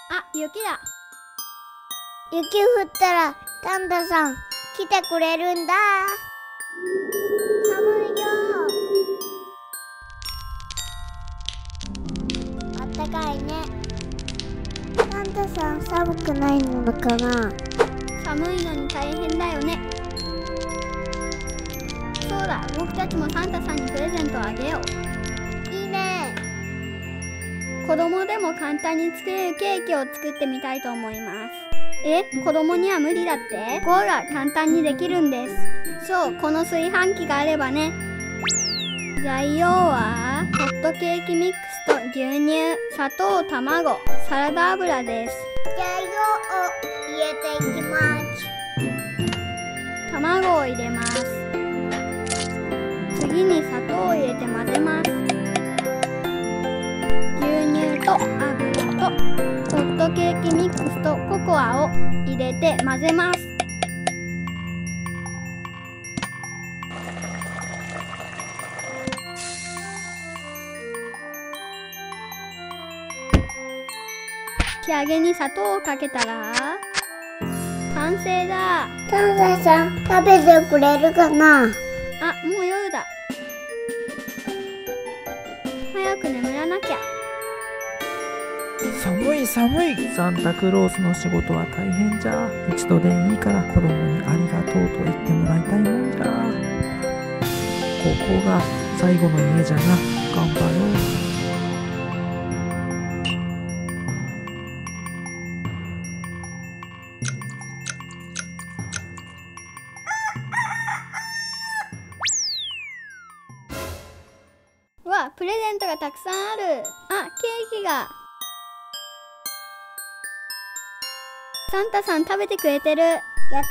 あ、雪だ。雪降ったらサンタさん来てくれるんだ。寒いよ。あったかいね。サンタさん寒くないのかな。寒いのに大変だよね。そうだ、僕たちもサンタさんにプレゼントをあげよう。いいね。子供でも簡単に作れるケーキを作ってみたいと思います。子供には無理だって？こうが簡単にできるんです。そう、この炊飯器があればね。材料はホットケーキミックスと牛乳、砂糖、卵、サラダ油です。材料を入れていきます。卵を入れます。次に砂糖を入れて混ぜます。牛乳と油とホットケーキミックスとココアを入れて混ぜます。仕上げに砂糖をかけたら完成だ。サンタさん食べてくれるかな。あ、もう夜だ。早く眠らなきゃ。寒い寒い。サンタクロースの仕事は大変じゃ。一度でいいから子供にありがとうと言ってもらいたいもんじゃ。ここが最後の家じゃな。頑張ろう。うわ、プレゼントがたくさんある。あ、ケーキが。サンタさん食べてくれてる。やったー。